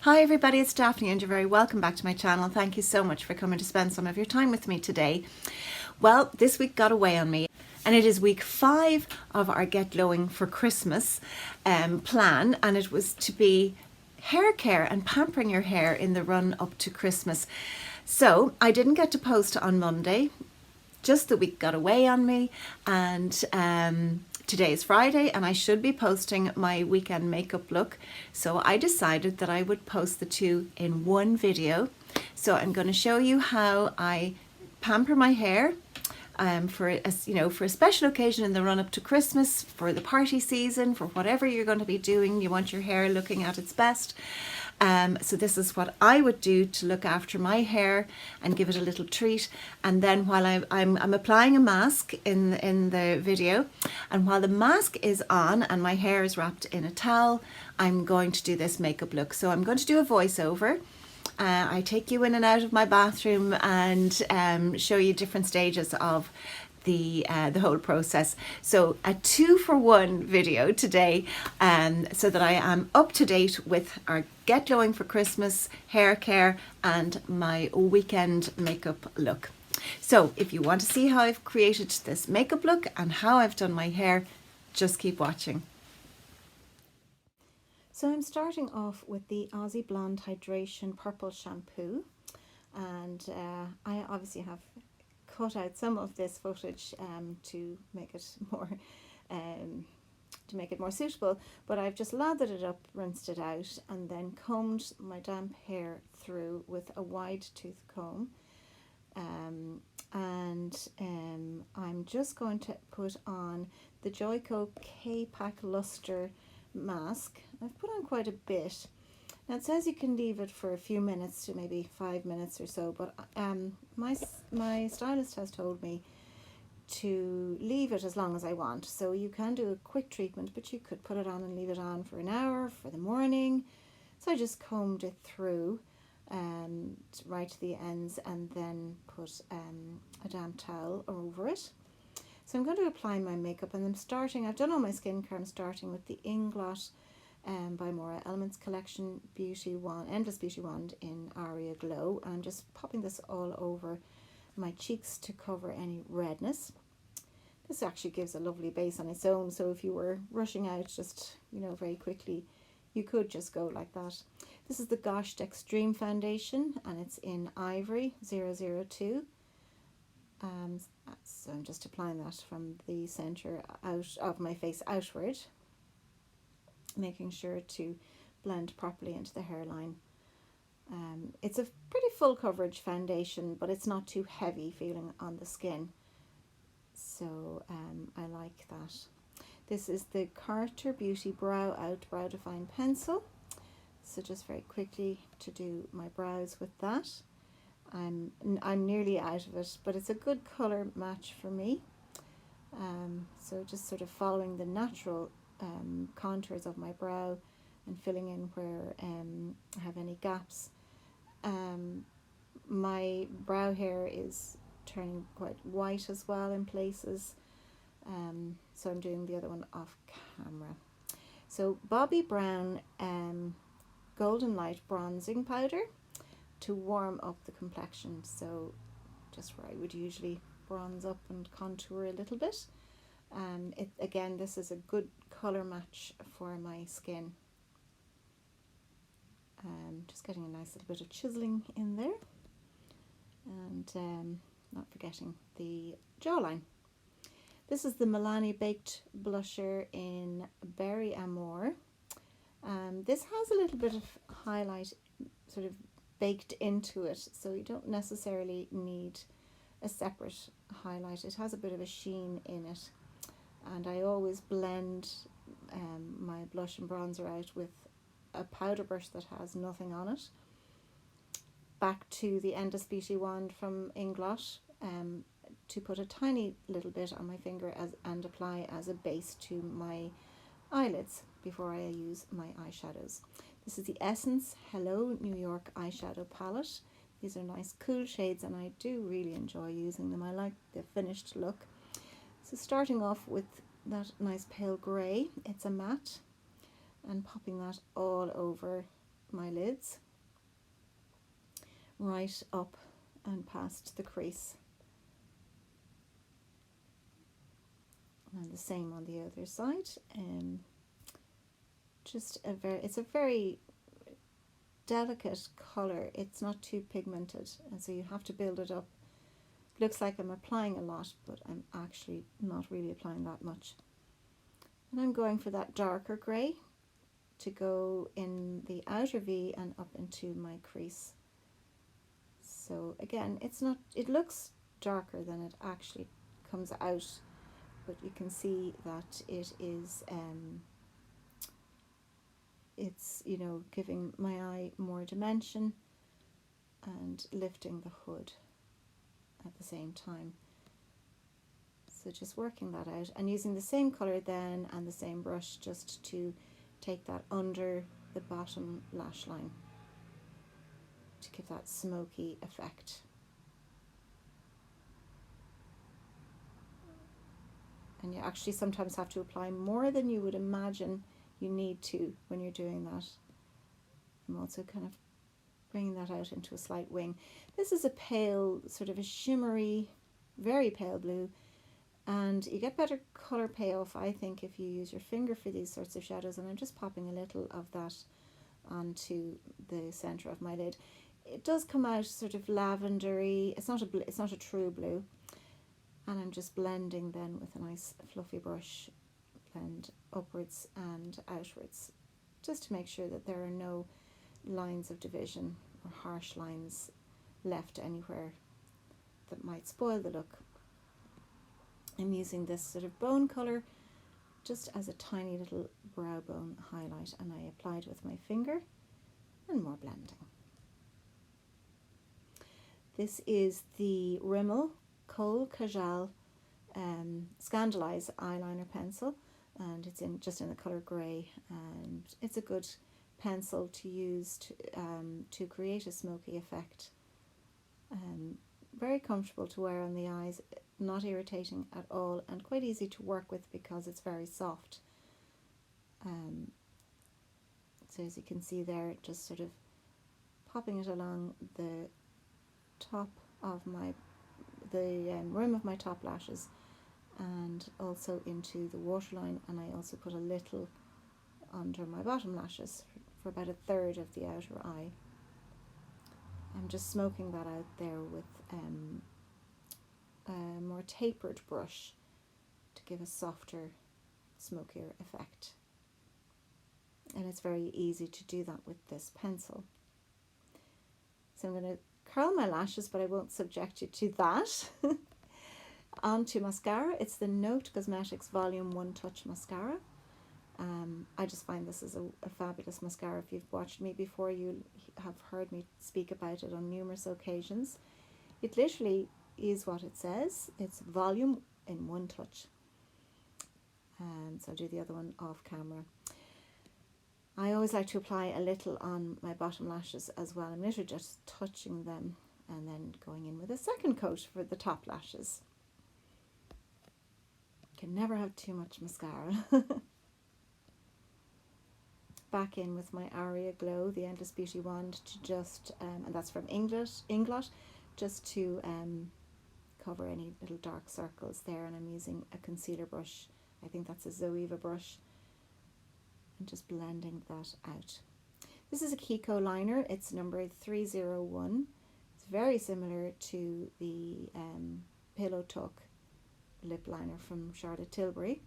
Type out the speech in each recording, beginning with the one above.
Hi everybody, it's Daphne and you're very welcome back to my channel. Thank you so much for coming to spend some of your time with me today. Well, this week got away on me and it is week 5 of our Get Glowing for Christmas plan, and it was to be hair care and pampering your hair in the run up to Christmas. So I didn't get to post on Monday, just the week got away on me, and today is Friday and I should be posting my weekend makeup look. So I decided that I would post the two in one video. So I'm going to show you how I pamper my hair for a special occasion in the run up to Christmas, for the party season, for whatever you're going to be doing. You want your hair looking at its best. So this is what I would do to look after my hair and give it a little treat. And then while I'm applying a mask in the video, and while the mask is on and my hair is wrapped in a towel, I'm going to do this makeup look. So I'm going to do a voiceover. I take you in and out of my bathroom and show you different stages of the whole process. So a 2-for-1 video today, so that I am up to date with our Get Glowing for Christmas hair care and my weekend makeup look. So if you want to see how I've created this makeup look and how I've done my hair, just keep watching. So I'm starting off with the Aussie Blonde Hydration Purple Shampoo, and I obviously have cut out some of this footage to make it more suitable, but I've just lathered it up, rinsed it out, and then combed my damp hair through with a wide tooth comb. I'm just going to put on the Joico K-Pak Lustre mask. I've put on quite a bit. Now it says you can leave it for a few minutes to maybe 5 minutes or so, but my stylist has told me to leave it as long as I want. So you can do a quick treatment, but you could put it on and leave it on for an hour for the morning. So I just combed it through right to the ends and then put a damp towel over it. So I'm going to apply my makeup, and I've done all my skincare. I'm starting with the Inglot by Maura Elements Collection Endless Beauty Wand in Aria Glow. And I'm just popping this all over my cheeks to cover any redness. This actually gives a lovely base on its own, so if you were rushing out just, very quickly, you could just go like that. This is the Gosh Dextreme foundation, and it's in Ivory 002. So I'm just applying that from the center out of my face outward, making sure to blend properly into the hairline. It's a pretty full coverage foundation, but it's not too heavy feeling on the skin, so I like that. This is the Carter Beauty Brow Define Pencil. So just very quickly to do my brows with that. I'm nearly out of it, but it's a good colour match for me. So just sort of following the natural contours of my brow and filling in where I have any gaps. My brow hair is turning quite white as well in places, so I'm doing the other one off camera. So Bobbi Brown Golden Light Bronzing Powder to warm up the complexion, so just where I would usually bronze up and contour a little bit. Again, this is a good colour match for my skin. Just getting a nice little bit of chiseling in there, and not forgetting the jawline. This is the Milani Baked Blusher in Berry Amore. This has a little bit of highlight sort of baked into it, so you don't necessarily need a separate highlight. It has a bit of a sheen in it, and I always blend my blush and bronzer out with a powder brush that has nothing on it. Back to the Endless Beauty Wand from Inglot to put a tiny little bit on my finger and apply as a base to my eyelids before I use my eyeshadows. This is the Essence Hello New York eyeshadow palette. These are nice cool shades and I do really enjoy using them. I like the finished look. So starting off with that nice pale grey, it's a matte, and popping that all over my lids right up and past the crease. And the same on the other side. It's a very delicate colour. It's not too pigmented, and so you have to build it up. It looks like I'm applying a lot, but I'm actually not really applying that much. And I'm going for that darker grey to go in the outer V and up into my crease. So again, it looks darker than it actually comes out, but you can see that it is it's, you know, giving my eye more dimension and lifting the hood at the same time. So just working that out and using the same colour then and the same brush just to take that under the bottom lash line to give that smoky effect. And you actually sometimes have to apply more than you would imagine you need to when you're doing that. I'm also kind of bringing that out into a slight wing. This is a pale, sort of a shimmery, very pale blue, and you get better colour payoff, I think, if you use your finger for these sorts of shadows, and I'm just popping a little of that onto the centre of my lid. It does come out sort of lavendery. It's not a true blue, and I'm just blending then with a nice fluffy brush, blend upwards and outwards, just to make sure that there are no lines of division or harsh lines left anywhere that might spoil the look. I'm using this sort of bone colour just as a tiny little brow bone highlight, and I applied with my finger and more blending. This is the Rimmel Kohl Kajal Scandalise eyeliner pencil, and it's just in the colour grey, and it's a good pencil to use to create a smoky effect. Very comfortable to wear on the eyes, not irritating at all, and quite easy to work with because it's very soft. So as you can see there, just sort of popping it along the top of the rim of my top lashes, and also into the waterline, and I also put a little under my bottom lashes for about a third of the outer eye. I'm just smoking that out there with a more tapered brush to give a softer, smokier effect. And it's very easy to do that with this pencil. So I'm going to curl my lashes, but I won't subject you to that. Onto mascara. It's the Note Cosmetics Volume 1 Touch Mascara. I just find this is a fabulous mascara. If you've watched me before, you have heard me speak about it on numerous occasions. It literally is what it says. It's volume in one touch. So I'll do the other one off camera. I always like to apply a little on my bottom lashes as well. I'm literally just touching them and then going in with a second coat for the top lashes. Can never have too much mascara. Back in with my Aria Glow, the Endless Beauty Wand, to just, and that's from Inglot, just to cover any little dark circles there. And I'm using a concealer brush. I think that's a Zoeva brush. And just blending that out. This is a Kiko liner. It's number 301. It's very similar to the Pillow Talk lip liner from Charlotte Tilbury.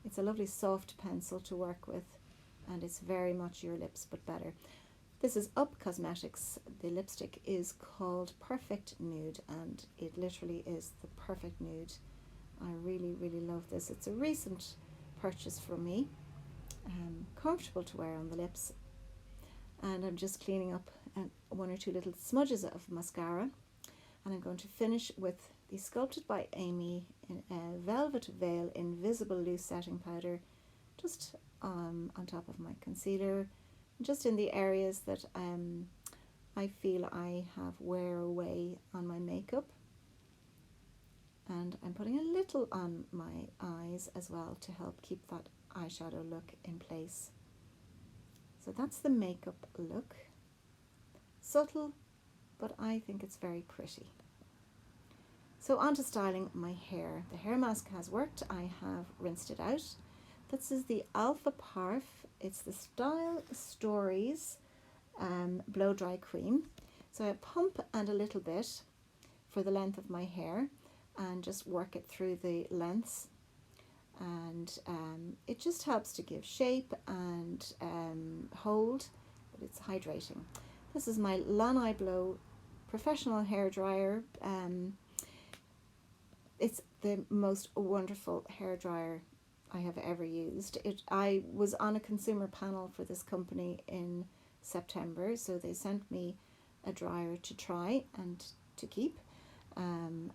It's a lovely soft pencil to work with, and it's very much your lips but better. This is Up Cosmetics. The lipstick is called Perfect Nude, and it literally is the perfect nude. I really, really love this. It's a recent purchase from me. Comfortable to wear on the lips, and I'm just cleaning up one or two little smudges of mascara, and I'm going to finish with the Sculpted by Amy in a Velvet Veil Invisible Loose Setting Powder, just on top of my concealer, just in the areas that I feel I have wear away on my makeup. And I'm putting a little on my eyes as well to help keep that eyeshadow look in place. So that's the makeup look. Subtle, but I think it's very pretty. So on to styling my hair. The hair mask has worked. I have rinsed it out. This is the Alfaparf. It's the Style Stories blow dry cream. So I pump and a little bit for the length of my hair and just work it through the lengths, and it just helps to give shape and hold, but it's hydrating. This is my Lanaiblo Professional hair dryer. It's the most wonderful hair dryer I have ever used. I was on a consumer panel for this company in September, so they sent me a dryer to try and to keep, and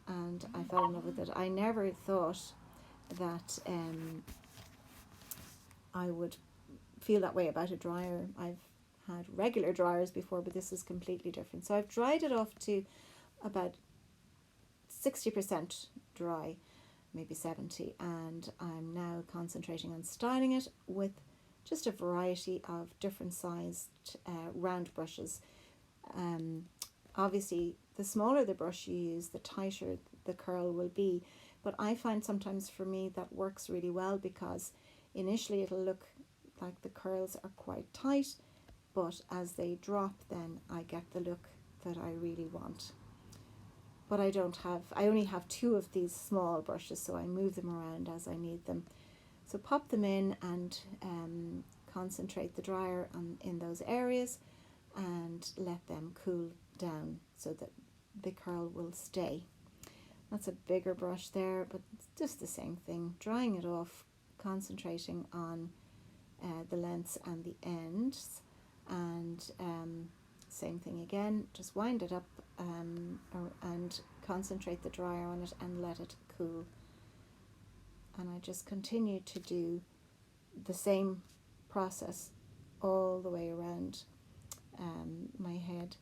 I fell in love with it. I never thought that I would feel that way about a dryer. I've had regular dryers before, but this is completely different. So I've dried it off to about 60% dry, maybe 70, and I'm now concentrating on styling it with just a variety of different sized round brushes. Obviously, the smaller the brush you use, the tighter the curl will be, but I find sometimes for me that works really well, because initially it'll look like the curls are quite tight, but as they drop then I get the look that I really want. But I only have 2 of these small brushes, so I move them around as I need them. So pop them in and concentrate the dryer in those areas and let them cool down so that the curl will stay. That's a bigger brush there, but it's just the same thing. Drying it off, concentrating on the lengths and the ends, and same thing again, just wind it up and concentrate the dryer on it and let it cool. And I just continue to do the same process all the way around my head,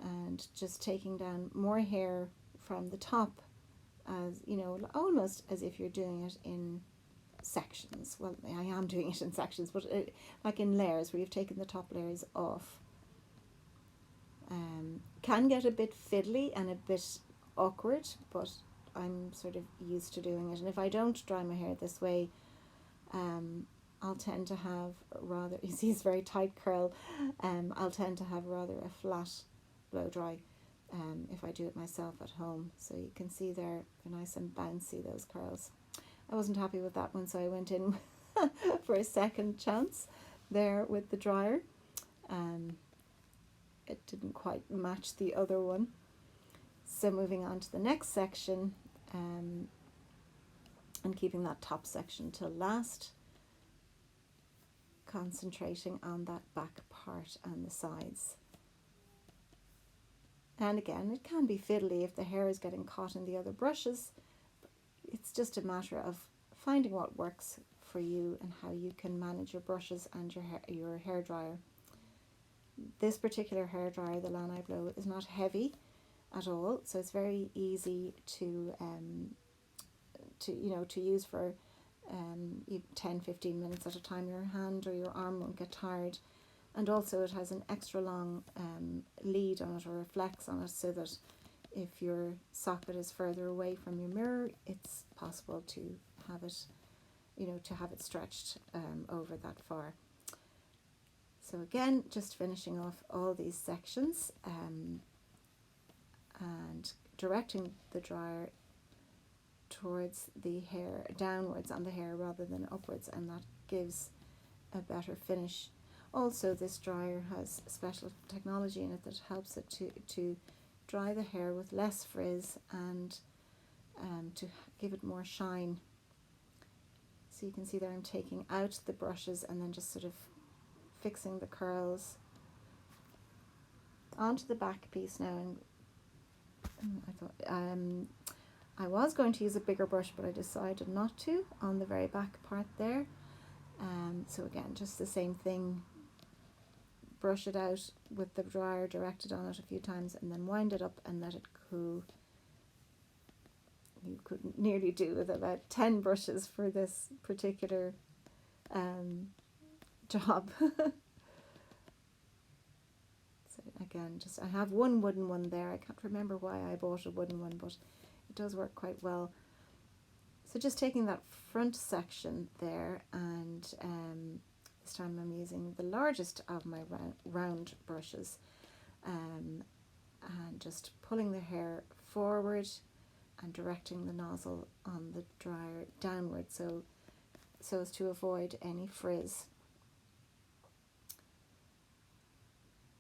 and just taking down more hair from the top, as you know, almost as if you're doing it in sections. Well, I am doing it in sections, but like in layers, where you've taken the top layers off. Can get a bit fiddly and a bit awkward, but I'm sort of used to doing it. And if I don't dry my hair this way, I'll tend to have rather, you see it's very tight curl, I'll tend to have rather a flat blow dry if I do it myself at home. So you can see they're nice and bouncy, those curls. I wasn't happy with that one, so I went in for a second chance there with the dryer. It didn't quite match the other one. So moving on to the next section, and keeping that top section till last, concentrating on that back part and the sides. And again, it can be fiddly if the hair is getting caught in the other brushes. It's just a matter of finding what works for you and how you can manage your brushes and your hair dryer. This particular hair dryer, the Lanaiblo, is not heavy at all, so it's very easy to use for 10-15 minutes at a time. Your hand or your arm won't get tired, and also it has an extra long lead on it, or a flex on it, so that if your socket is further away from your mirror, it's possible to have it stretched over that far. So again, just finishing off all these sections and directing the dryer towards the hair, downwards on the hair rather than upwards, and that gives a better finish. Also, this dryer has special technology in it that helps it to dry the hair with less frizz and to give it more shine. So you can see there I'm taking out the brushes and then just sort of fixing the curls onto the back piece now. And I thought I was going to use a bigger brush, but I decided not to on the very back part there. So again, just the same thing, brush it out with the dryer directed on it a few times and then wind it up and let it cool. You could nearly do with about 10 brushes for this particular job. again, just I have one wooden one there. I can't remember why I bought a wooden one, but it does work quite well. So just taking that front section there, and this time I'm using the largest of my round brushes, and just pulling the hair forward and directing the nozzle on the dryer downward, so as to avoid any frizz.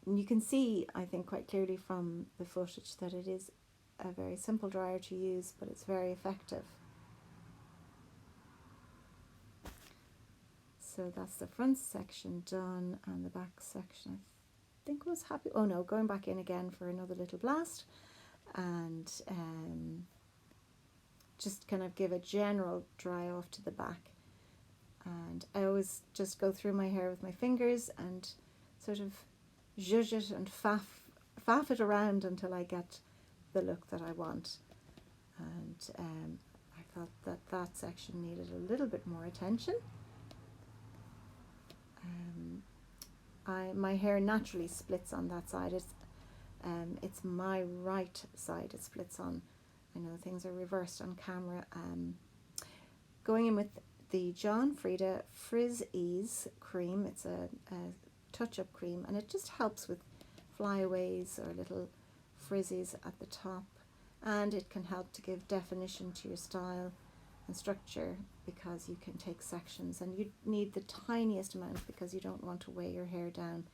And you can see, I think, quite clearly from the footage that it is a very simple dryer to use, but it's very effective. So that's the front section done, and the back section I think was happy. Oh no, going back in again for another little blast, and just kind of give a general dry off to the back. And I always just go through my hair with my fingers and sort of zhuzh it and faff it around until I get the look that I want. And I felt that that section needed a little bit more attention. My hair naturally splits on that side. It's my right side it splits on. I know things are reversed on camera. Going in with the John Frieda Frizz Ease cream. It's a touch-up cream, and it just helps with flyaways or little frizzies at the top, and it can help to give definition to your style and structure, because you can take sections, and you need the tiniest amount because you don't want to weigh your hair down.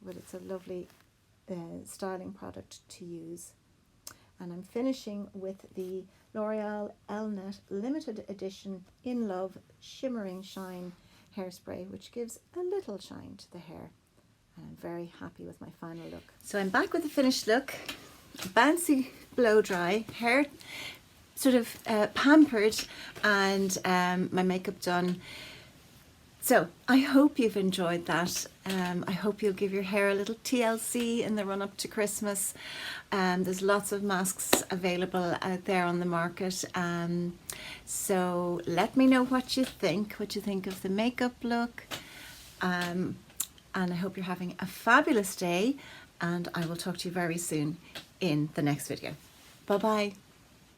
But it's a lovely styling product to use. And I'm finishing with the L'Oreal Elnett limited edition In Love Shimmering Shine hairspray, which gives a little shine to the hair. And I'm very happy with my final look. So I'm back with the finished look. Bouncy blow dry, hair sort of pampered, and my makeup done. So I hope you've enjoyed that. I hope you'll give your hair a little TLC in the run up to Christmas. There's lots of masks available out there on the market. So let me know what you think of the makeup look. And I hope you're having a fabulous day, and I will talk to you very soon in the next video. Bye bye.